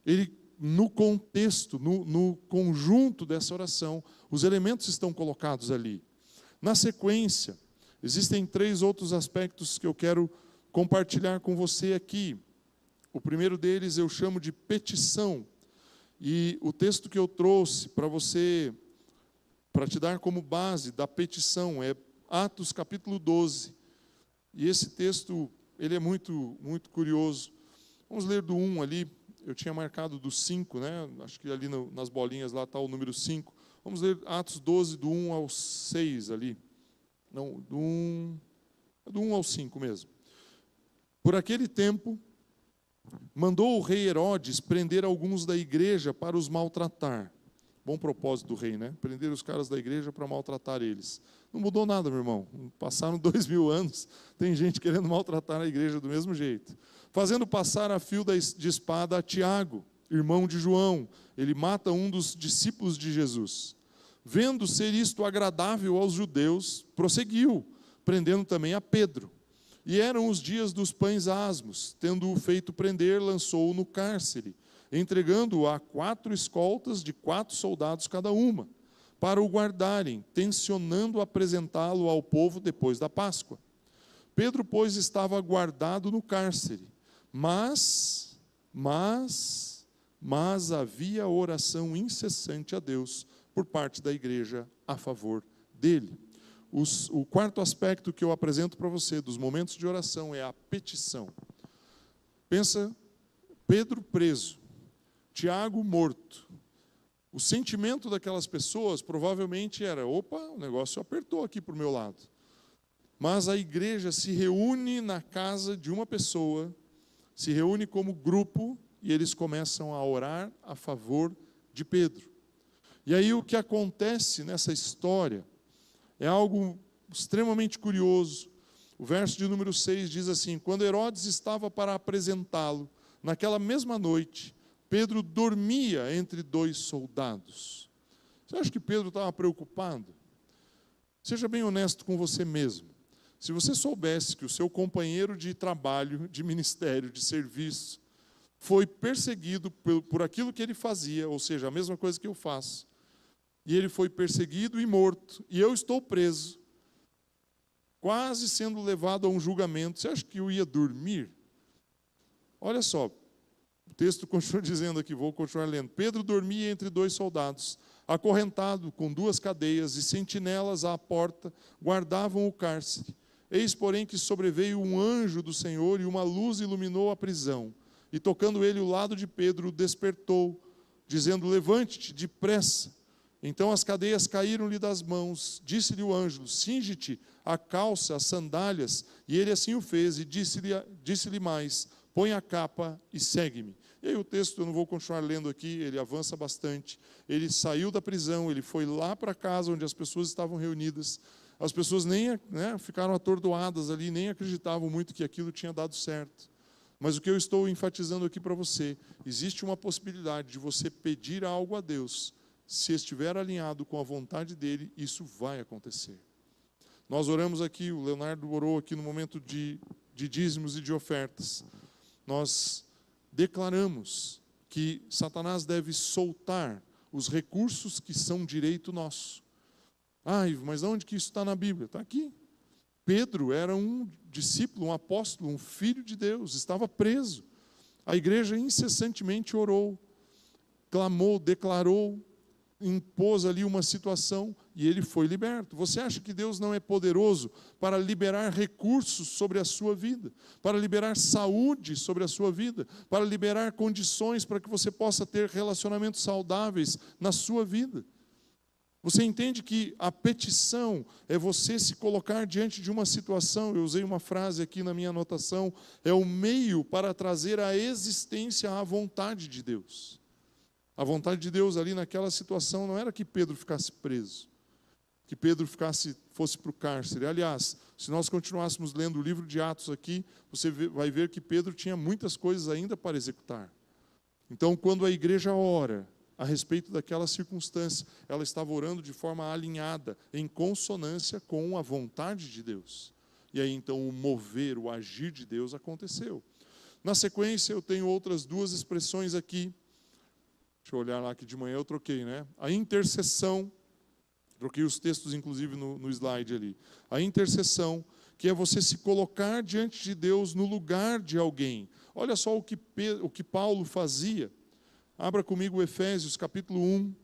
Ele, no contexto, no conjunto dessa oração, os elementos estão colocados ali. Na sequência, existem 3 outros aspectos que eu quero compartilhar com você aqui. O primeiro deles eu chamo de petição. E o texto que eu trouxe para você, para te dar como base da petição, é Atos capítulo 12. E esse texto, ele é muito, muito curioso. Vamos ler do 1 ali. Eu tinha marcado do 5, né? Acho que ali nas bolinhas lá está o número 5. Vamos ler Atos 12, do 1 ao 6 ali. Não, do 1 ao 5 mesmo. Por aquele tempo, mandou o rei Herodes prender alguns da igreja para os maltratar. Bom propósito do rei, né? Prender os caras da igreja para maltratar eles. Não mudou nada, meu irmão. Passaram 2000 anos, tem gente querendo maltratar a igreja do mesmo jeito. Fazendo passar a fio de espada a Tiago, irmão de João. Ele mata um dos discípulos de Jesus. Vendo ser isto agradável aos judeus, prosseguiu, prendendo também a Pedro. E eram os dias dos pães asmos. Tendo-o feito prender, lançou-o no cárcere, entregando-o a 4 escoltas de 4 soldados cada uma, para o guardarem, tencionando apresentá-lo ao povo depois da Páscoa. Pedro, pois, estava guardado no cárcere, mas havia oração incessante a Deus por parte da igreja a favor dele. O quarto aspecto que eu apresento para você dos momentos de oração é a petição. Pensa, Pedro preso, Tiago morto. O sentimento daquelas pessoas provavelmente era: opa, o negócio apertou aqui para o meu lado. Mas a igreja se reúne na casa de uma pessoa, se reúne como grupo, e eles começam a orar a favor de Pedro. E aí o que acontece nessa história é algo extremamente curioso. O verso de número 6 diz assim: quando Herodes estava para apresentá-lo, naquela mesma noite, Pedro dormia entre 2 soldados. Você acha que Pedro estava preocupado? Seja bem honesto com você mesmo. Se você soubesse que o seu companheiro de trabalho, de ministério, de serviço, foi perseguido por aquilo que ele fazia, ou seja, a mesma coisa que eu faço, e ele foi perseguido e morto, e eu estou preso, quase sendo levado a um julgamento, você acha que eu ia dormir? Olha só, o texto continua dizendo aqui, vou continuar lendo. Pedro dormia entre 2 soldados, acorrentado com 2 cadeias, e sentinelas à porta guardavam o cárcere. Eis, porém, que sobreveio um anjo do Senhor, e uma luz iluminou a prisão. E tocando ele o lado de Pedro, o despertou, dizendo: levante-te depressa. Então as cadeias caíram-lhe das mãos. Disse-lhe o anjo: cinge-te a calça, as sandálias. E ele assim o fez, e disse-lhe mais: põe a capa e segue-me. E aí o texto, eu não vou continuar lendo aqui, ele avança bastante. Ele saiu da prisão, ele foi lá para casa onde as pessoas estavam reunidas. As pessoas nem ficaram atordoadas ali, nem acreditavam muito que aquilo tinha dado certo. Mas o que eu estou enfatizando aqui para você, existe uma possibilidade de você pedir algo a Deus. Se estiver alinhado com a vontade dele, isso vai acontecer. Nós oramos aqui, o Leonardo orou aqui no momento de dízimos e de ofertas. Nós declaramos que Satanás deve soltar os recursos que são direito nosso. Mas onde que isso está na Bíblia? Está aqui. Pedro era um discípulo, um apóstolo, um filho de Deus, estava preso. A igreja incessantemente orou, clamou, declarou, impôs ali uma situação e ele foi liberto. Você acha que Deus não é poderoso para liberar recursos sobre a sua vida, para liberar saúde sobre a sua vida, para liberar condições para que você possa ter relacionamentos saudáveis na sua vida? Você entende que a petição é você se colocar diante de uma situação, eu usei uma frase aqui na minha anotação, é o meio para trazer à existência a vontade de Deus. A vontade de Deus ali naquela situação não era que Pedro ficasse preso, que Pedro fosse para o cárcere. Aliás, se nós continuássemos lendo o livro de Atos aqui, você vai ver que Pedro tinha muitas coisas ainda para executar. Então, quando a igreja ora a respeito daquela circunstância, ela estava orando de forma alinhada, em consonância com a vontade de Deus. E aí então o mover, o agir de Deus aconteceu. Na sequência eu tenho outras 2 expressões aqui. Deixa eu olhar lá que de manhã eu troquei, né? A intercessão, troquei os textos inclusive no slide ali. A intercessão, que é você se colocar diante de Deus no lugar de alguém. Olha só o que Paulo fazia. Abra comigo Efésios capítulo 1.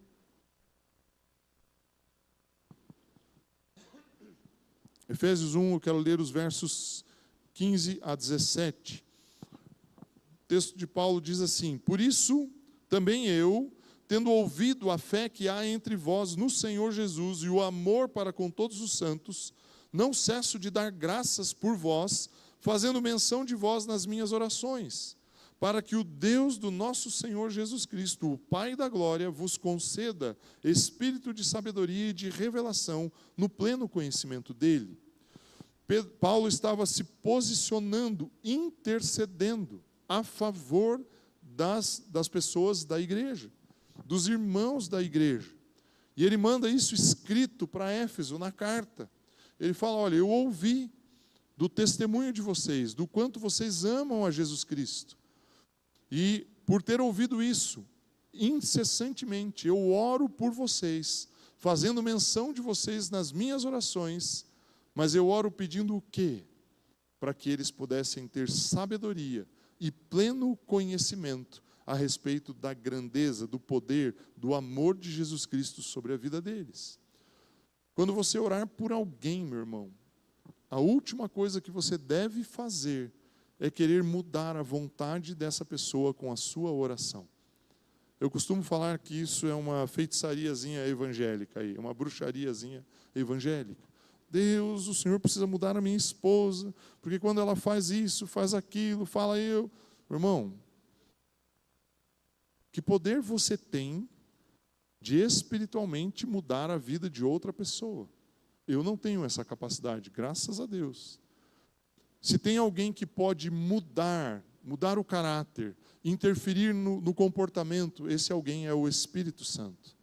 Efésios 1, eu quero ler os versos 15 a 17. O texto de Paulo diz assim: por isso também eu, tendo ouvido a fé que há entre vós no Senhor Jesus e o amor para com todos os santos, não cesso de dar graças por vós, fazendo menção de vós nas minhas orações, para que o Deus do nosso Senhor Jesus Cristo, o Pai da glória, vos conceda espírito de sabedoria e de revelação no pleno conhecimento dele. Paulo estava se posicionando, intercedendo a favor das pessoas da igreja, dos irmãos da igreja. E ele manda isso escrito para Éfeso, na carta. Ele fala: olha, eu ouvi do testemunho de vocês, do quanto vocês amam a Jesus Cristo. E por ter ouvido isso, incessantemente, eu oro por vocês, fazendo menção de vocês nas minhas orações, mas eu oro pedindo o quê? para que eles pudessem ter sabedoria e pleno conhecimento a respeito da grandeza, do poder, do amor de Jesus Cristo sobre a vida deles. Quando você orar por alguém, meu irmão, a última coisa que você deve fazer é querer mudar a vontade dessa pessoa com a sua oração. Eu costumo falar que isso é uma feitiçariazinha evangélica, uma bruxariazinha evangélica. Deus, o Senhor precisa mudar a minha esposa, porque quando ela faz isso, faz aquilo, fala eu. Meu irmão, que poder você tem de espiritualmente mudar a vida de outra pessoa? Eu não tenho essa capacidade, graças a Deus. Se tem alguém que pode mudar o caráter, interferir no comportamento, esse alguém é o Espírito Santo.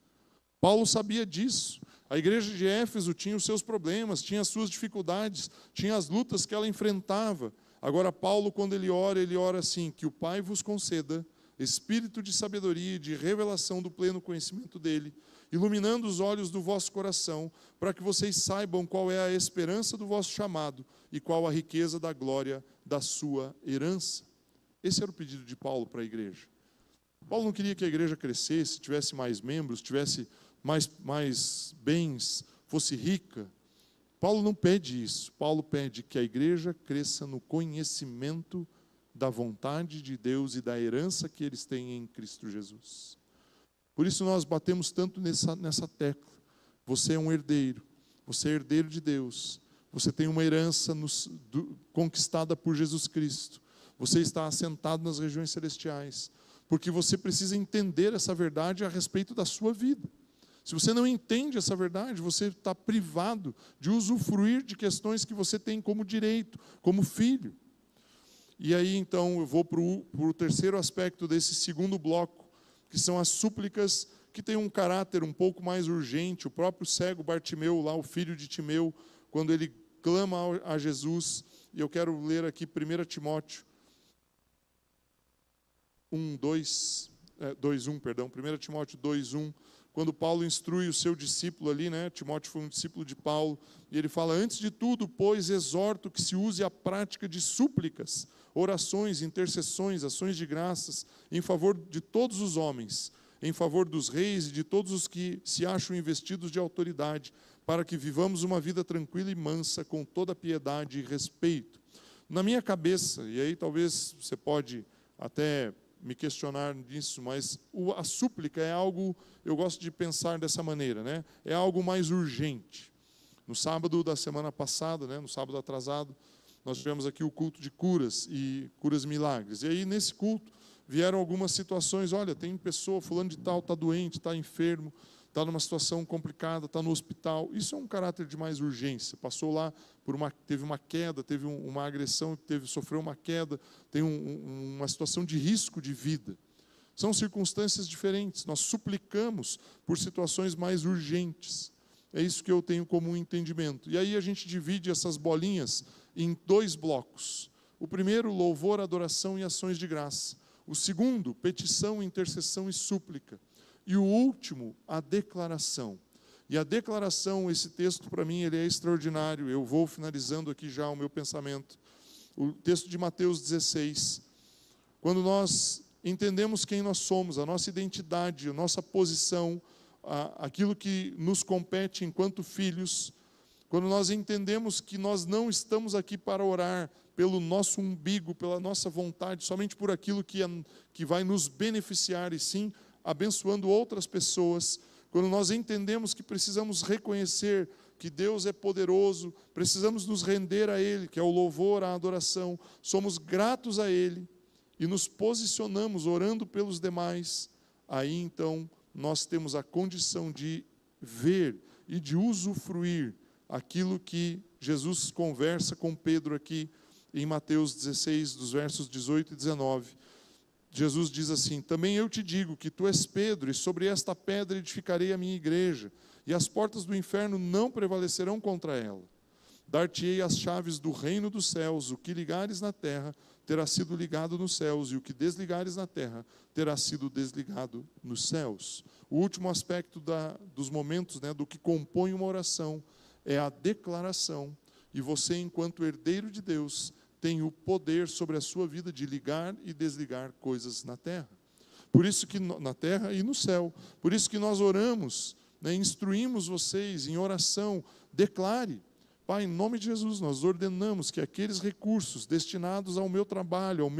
Paulo sabia disso. A igreja de Éfeso tinha os seus problemas, tinha as suas dificuldades, tinha as lutas que ela enfrentava. Agora Paulo, quando ele ora assim: que o Pai vos conceda espírito de sabedoria e de revelação do pleno conhecimento dele, iluminando os olhos do vosso coração, para que vocês saibam qual é a esperança do vosso chamado e qual a riqueza da glória da sua herança. Esse era o pedido de Paulo para a igreja. Paulo não queria que a igreja crescesse, tivesse mais membros, tivesse mais bens, fosse rica. Paulo não pede isso. Paulo pede que a igreja cresça no conhecimento da vontade de Deus e da herança que eles têm em Cristo Jesus. Por isso nós batemos tanto nessa tecla. Você é um herdeiro, você é herdeiro de Deus, você tem uma herança conquistada por Jesus Cristo, você está assentado nas regiões celestiais, porque você precisa entender essa verdade a respeito da sua vida. Se você não entende essa verdade, você está privado de usufruir de questões que você tem como direito, como filho. E aí, então, eu vou para o terceiro aspecto desse segundo bloco, que são as súplicas que têm um caráter um pouco mais urgente. O próprio cego Bartimeu, lá, o filho de Timeu, quando ele clama a Jesus, e eu quero ler aqui 1 Timóteo 2:1, quando Paulo instrui o seu discípulo ali, né? Timóteo foi um discípulo de Paulo, e ele fala: antes de tudo, pois, exorto que se use a prática de súplicas, orações, intercessões, ações de graças, em favor de todos os homens, em favor dos reis e de todos os que se acham investidos de autoridade, para que vivamos uma vida tranquila e mansa, com toda piedade e respeito. Na minha cabeça, e aí talvez você pode até me questionar nisso, mas a súplica é algo, eu gosto de pensar dessa maneira, né? É algo mais urgente. No sábado da semana passada, né, no sábado atrasado, nós tivemos aqui o culto de curas e curas milagres. E aí, nesse culto, vieram algumas situações: olha, tem pessoa, fulano de tal, está doente, está enfermo, está numa situação complicada, está no hospital. Isso é um caráter de mais urgência. Passou lá, teve uma queda, teve uma agressão, sofreu uma queda, tem uma situação de risco de vida. São circunstâncias diferentes. Nós suplicamos por situações mais urgentes. É isso que eu tenho como um entendimento. E aí a gente divide essas bolinhas em 2 blocos. O primeiro, louvor, adoração e ações de graça. O segundo, petição, intercessão e súplica. E o último, a declaração. E a declaração, esse texto para mim ele é extraordinário. Eu vou finalizando aqui já o meu pensamento. O texto de Mateus 16. Quando nós entendemos quem nós somos, a nossa identidade, a nossa posição, aquilo que nos compete enquanto filhos, quando nós entendemos que nós não estamos aqui para orar pelo nosso umbigo, pela nossa vontade, somente por aquilo que vai nos beneficiar, e sim abençoando outras pessoas, quando nós entendemos que precisamos reconhecer que Deus é poderoso, precisamos nos render a Ele, que é o louvor, a adoração, somos gratos a Ele e nos posicionamos orando pelos demais, aí então nós temos a condição de ver e de usufruir aquilo que Jesus conversa com Pedro aqui em Mateus 16, dos versos 18 e 19. Jesus diz assim: também eu te digo que tu és Pedro, e sobre esta pedra edificarei a minha igreja, e as portas do inferno não prevalecerão contra ela. Dar-te-ei as chaves do reino dos céus. O que ligares na terra terá sido ligado nos céus, e o que desligares na terra terá sido desligado nos céus. O último aspecto dos momentos, né, do que compõe uma oração, é a declaração. E você, enquanto herdeiro de Deus, tem o poder sobre a sua vida de ligar e desligar coisas na terra. Por isso que na terra e no céu. Por isso que nós oramos, né, instruímos vocês em oração. Declare: Pai, em nome de Jesus, nós ordenamos que aqueles recursos destinados ao meu trabalho,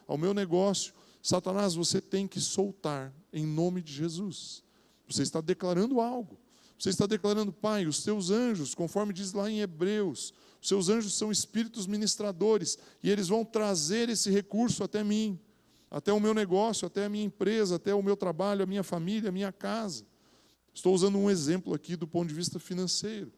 ao meu negócio, Satanás, você tem que soltar em nome de Jesus. Você está declarando algo. Você está declarando: Pai, os teus anjos, conforme diz lá em Hebreus, os seus anjos são espíritos ministradores, e eles vão trazer esse recurso até mim, até o meu negócio, até a minha empresa, até o meu trabalho, a minha família, a minha casa. Estou usando um exemplo aqui do ponto de vista financeiro,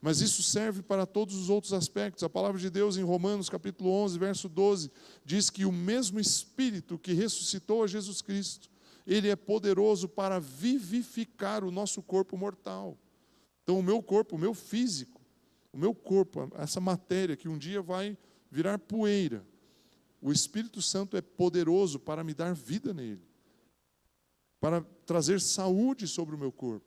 mas isso serve para todos os outros aspectos. A palavra de Deus em Romanos capítulo 11, verso 12, diz que o mesmo Espírito que ressuscitou a Jesus Cristo, Ele é poderoso para vivificar o nosso corpo mortal. Então o meu corpo, o meu físico, o meu corpo, essa matéria que um dia vai virar poeira, o Espírito Santo é poderoso para me dar vida nele, para trazer saúde sobre o meu corpo.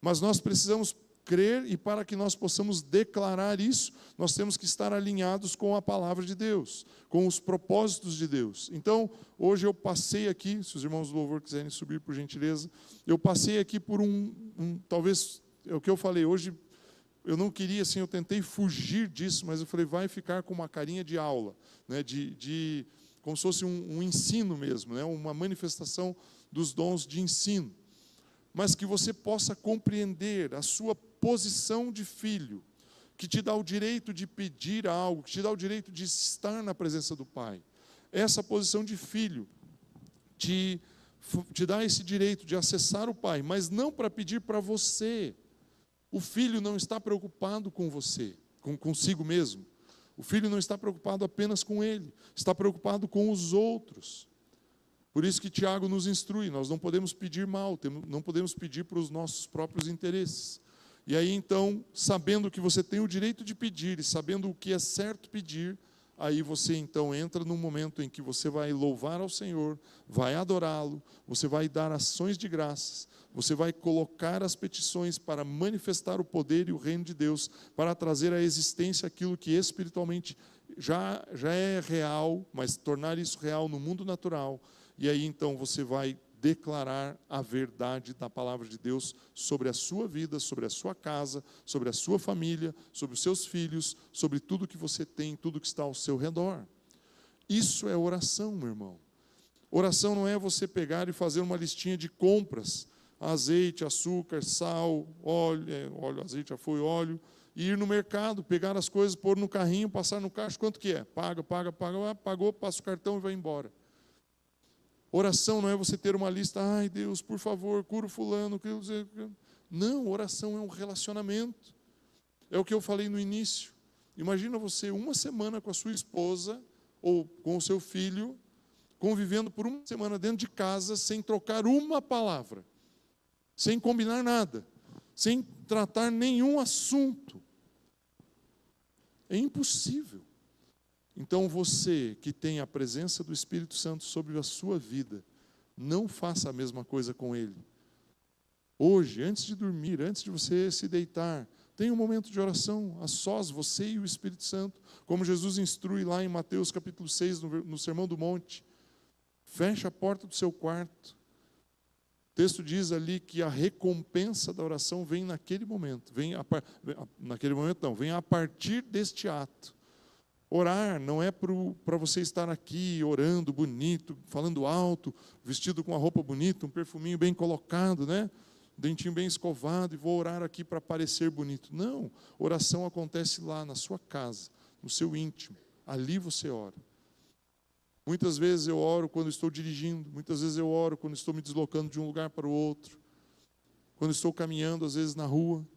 Mas nós precisamos crer, e para que nós possamos declarar isso, nós temos que estar alinhados com a palavra de Deus, com os propósitos de Deus. Então, hoje eu passei aqui, se os irmãos do louvor quiserem subir por gentileza, eu passei aqui por talvez, é o que eu falei, hoje eu não queria, assim, eu tentei fugir disso, mas eu falei, vai ficar com uma carinha de aula, né, como se fosse um ensino mesmo, né, uma manifestação dos dons de ensino, mas que você possa compreender a sua posição de filho, que te dá o direito de pedir algo, que te dá o direito de estar na presença do Pai. Essa posição de filho te dá esse direito de acessar o Pai, mas não para pedir para você. O filho não está preocupado com você, consigo mesmo. O filho não está preocupado apenas com ele, está preocupado com os outros. Por isso que Tiago nos instrui, nós não podemos pedir mal, não podemos pedir para os nossos próprios interesses. E aí então, sabendo que você tem o direito de pedir, e sabendo o que é certo pedir, aí você então entra num momento em que você vai louvar ao Senhor, vai adorá-lo, você vai dar ações de graças, você vai colocar as petições para manifestar o poder e o reino de Deus, para trazer à existência aquilo que espiritualmente já é real, mas tornar isso real no mundo natural. E aí então você vai declarar a verdade da palavra de Deus sobre a sua vida, sobre a sua casa, sobre a sua família, sobre os seus filhos, sobre tudo que você tem, tudo que está ao seu redor. Isso é oração, meu irmão. Oração não é você pegar e fazer uma listinha de compras, azeite, açúcar, sal, óleo, azeite já foi, óleo, e ir no mercado, pegar as coisas, pôr no carrinho, passar no caixa, quanto que é? Paga, pagou, passa o cartão e vai embora. Oração não é você ter uma lista, ai Deus, por favor, cura o fulano. Não, oração é um relacionamento. É o que eu falei no início. Imagina você uma semana com a sua esposa ou com o seu filho, convivendo por uma semana dentro de casa, sem trocar uma palavra, sem combinar nada, sem tratar nenhum assunto. É impossível. Então você que tem a presença do Espírito Santo sobre a sua vida, não faça a mesma coisa com ele. Hoje, antes de dormir, antes de você se deitar, tenha um momento de oração, a sós, você e o Espírito Santo, como Jesus instrui lá em Mateus capítulo 6, no Sermão do Monte. Feche a porta do seu quarto. O texto diz ali que a recompensa da oração vem naquele momento, vem a partir deste ato. Orar não é para você estar aqui orando bonito, falando alto, vestido com uma roupa bonita, um perfuminho bem colocado, né? Dentinho bem escovado, e vou orar aqui para parecer bonito. Não, oração acontece lá na sua casa, no seu íntimo. Ali você ora. Muitas vezes eu oro quando estou dirigindo, muitas vezes eu oro quando estou me deslocando de um lugar para o outro, quando estou caminhando, às vezes na rua,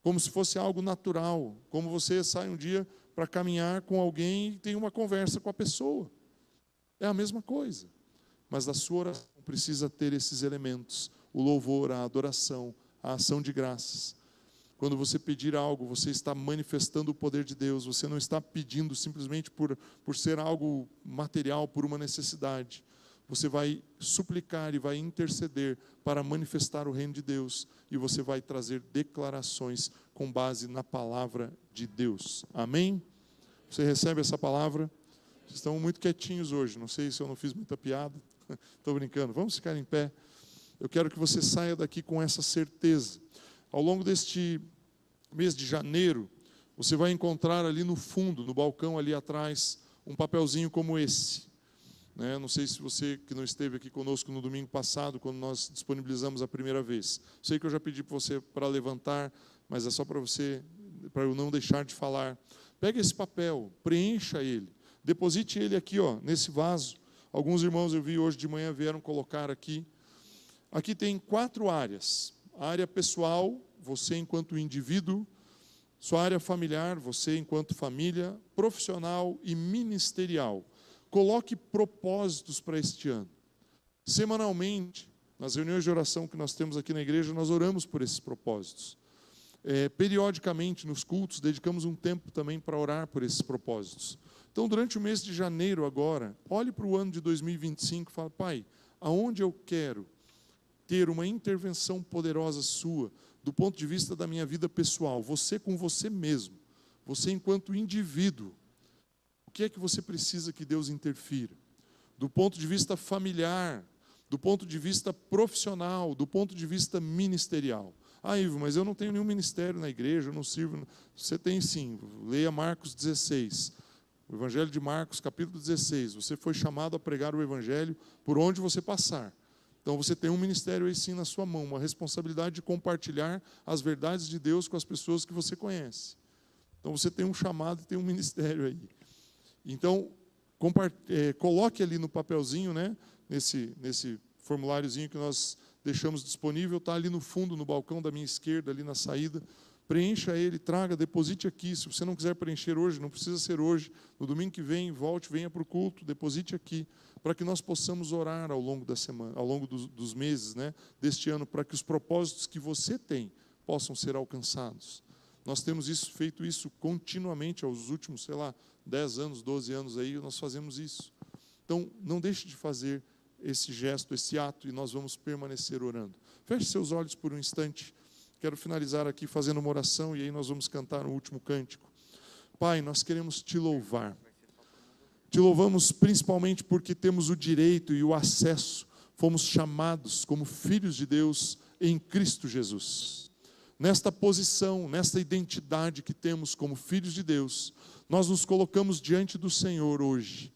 como se fosse algo natural, como você sai um dia para caminhar com alguém e tem uma conversa com a pessoa. É a mesma coisa. Mas a sua oração precisa ter esses elementos: o louvor, a adoração, a ação de graças. Quando você pedir algo, você está manifestando o poder de Deus. Você não está pedindo simplesmente por ser algo material, por uma necessidade. Você vai suplicar e vai interceder para manifestar o reino de Deus. E você vai trazer declarações com base na palavra de Deus. Amém? Você recebe essa palavra? Vocês estão muito quietinhos hoje, não sei se eu não fiz muita piada. Estou brincando. Vamos ficar em pé. Eu quero que você saia daqui com essa certeza. Ao longo deste mês de janeiro, você vai encontrar ali no fundo, no balcão ali atrás, um papelzinho como esse. Não sei se você que não esteve aqui conosco no domingo passado, quando nós disponibilizamos a primeira vez. Sei que eu já pedi para você para levantar, mas é só para você, para eu não deixar de falar. Pegue esse papel, preencha ele, deposite ele aqui, nesse vaso. Alguns irmãos eu vi hoje de manhã vieram colocar aqui. Aqui tem 4 áreas. A área pessoal, você enquanto indivíduo, sua área familiar, você enquanto família, profissional e ministerial. Coloque propósitos para este ano. Semanalmente, nas reuniões de oração que nós temos aqui na igreja, nós oramos por esses propósitos. Periodicamente, nos cultos, dedicamos um tempo também para orar por esses propósitos. Então, durante o mês de janeiro agora, olhe para o ano de 2025 e fale, Pai, aonde eu quero ter uma intervenção poderosa sua, do ponto de vista da minha vida pessoal, você com você mesmo, você enquanto indivíduo, o que é que você precisa que Deus interfira? Do ponto de vista familiar, do ponto de vista profissional, do ponto de vista ministerial. Ivo, mas eu não tenho nenhum ministério na igreja, eu não sirvo. Você tem sim, leia Marcos 16, o Evangelho de Marcos, capítulo 16. Você foi chamado a pregar o Evangelho por onde você passar. Então você tem um ministério aí sim na sua mão, uma responsabilidade de compartilhar as verdades de Deus com as pessoas que você conhece. Então você tem um chamado e tem um ministério aí. Então, coloque ali no papelzinho, nesse formuláriozinho que nós deixamos disponível, está ali no fundo, no balcão da minha esquerda, ali na saída. Preencha ele, traga, deposite aqui. Se você não quiser preencher hoje, não precisa ser hoje. No domingo que vem, volte, venha para o culto, deposite aqui, para que nós possamos orar ao longo da semana, ao longo dos meses, deste ano, para que os propósitos que você tem possam ser alcançados. Nós temos feito isso continuamente aos últimos, 10 anos, 12 anos aí, nós fazemos isso. Então, não deixe de fazer esse gesto, esse ato, e nós vamos permanecer orando. Feche seus olhos por um instante. Quero finalizar aqui fazendo uma oração, e aí nós vamos cantar o último cântico. Pai, nós queremos te louvar. Te louvamos principalmente porque temos o direito e o acesso, fomos chamados como filhos de Deus em Cristo Jesus. Nesta posição, nesta identidade que temos como filhos de Deus, nós nos colocamos diante do Senhor hoje,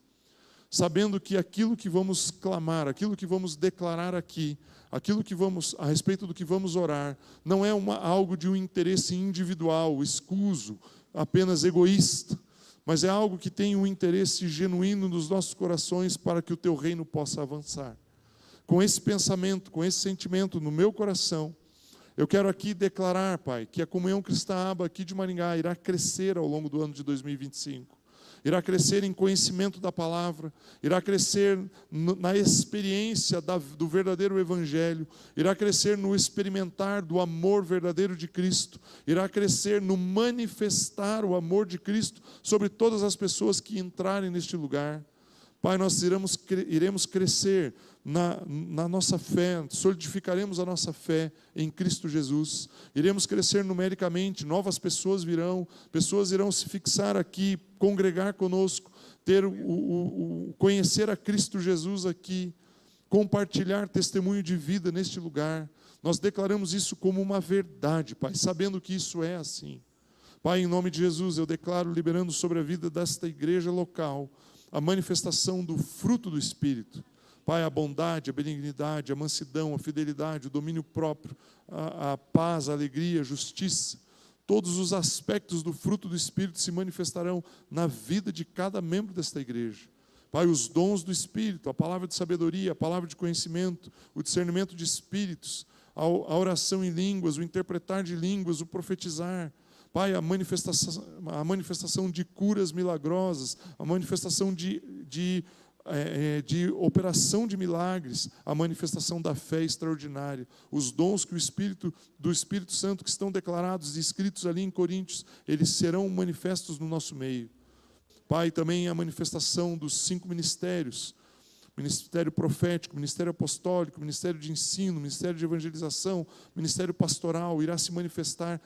sabendo que aquilo que vamos clamar, aquilo que vamos declarar aqui, a respeito do que vamos orar, não é algo de um interesse individual, escuso, apenas egoísta, mas é algo que tem um interesse genuíno nos nossos corações para que o teu reino possa avançar. Com esse pensamento, com esse sentimento no meu coração, eu quero aqui declarar, Pai, que a Comunhão Cristã Aba aqui de Maringá irá crescer ao longo do ano de 2025. Irá crescer em conhecimento da palavra, irá crescer na experiência do verdadeiro Evangelho, irá crescer no experimentar do amor verdadeiro de Cristo, irá crescer no manifestar o amor de Cristo sobre todas as pessoas que entrarem neste lugar. Pai, nós iremos crescer na nossa fé, solidificaremos a nossa fé em Cristo Jesus, iremos crescer numericamente, novas pessoas virão, pessoas irão se fixar aqui, congregar conosco, ter conhecer a Cristo Jesus aqui, compartilhar testemunho de vida neste lugar. Nós declaramos isso como uma verdade, Pai, sabendo que isso é assim. Pai, em nome de Jesus, eu declaro, liberando sobre a vida desta igreja local, a manifestação do fruto do Espírito. Pai, a bondade, a benignidade, a mansidão, a fidelidade, o domínio próprio, a paz, a alegria, a justiça. Todos os aspectos do fruto do Espírito se manifestarão na vida de cada membro desta igreja. Pai, os dons do Espírito, a palavra de sabedoria, a palavra de conhecimento, o discernimento de espíritos, a oração em línguas, o interpretar de línguas, o profetizar. Pai, a manifestação de curas milagrosas, a manifestação de operação de milagres, a manifestação da fé extraordinária, os dons que do Espírito Santo que estão declarados e escritos ali em Coríntios, eles serão manifestos no nosso meio. Pai, também a manifestação dos 5 ministérios, ministério profético, ministério apostólico, ministério de ensino, ministério de evangelização, ministério pastoral, irá se manifestar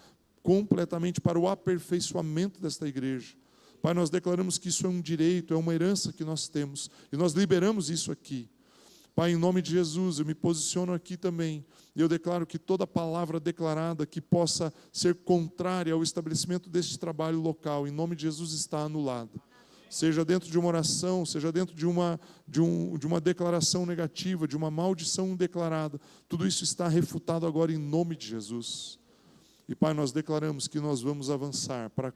completamente para o aperfeiçoamento desta igreja, Pai, nós declaramos que isso é um direito, é uma herança que nós temos, e nós liberamos isso aqui. Pai, em nome de Jesus, eu me posiciono aqui também, e eu declaro que toda palavra declarada que possa ser contrária ao estabelecimento deste trabalho local, em nome de Jesus, está anulada. Seja dentro de uma oração, seja dentro de uma declaração negativa, de uma maldição declarada, tudo isso está refutado agora em nome de Jesus. E Pai, nós declaramos que nós vamos avançar para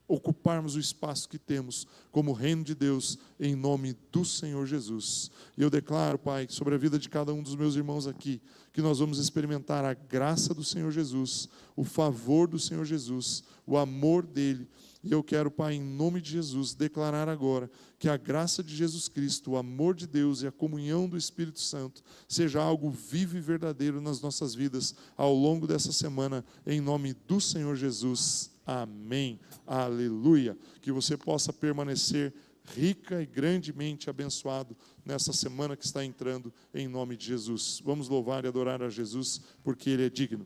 ocuparmos o espaço que temos como reino de Deus, em nome do Senhor Jesus. E eu declaro, Pai, sobre a vida de cada um dos meus irmãos aqui, que nós vamos experimentar a graça do Senhor Jesus, o favor do Senhor Jesus, o amor dEle. E eu quero, Pai, em nome de Jesus, declarar agora que a graça de Jesus Cristo, o amor de Deus e a comunhão do Espírito Santo seja algo vivo e verdadeiro nas nossas vidas ao longo dessa semana, em nome do Senhor Jesus. Amém. Aleluia. Que você possa permanecer rica e grandemente abençoado nessa semana que está entrando, em nome de Jesus. Vamos louvar e adorar a Jesus, porque Ele é digno.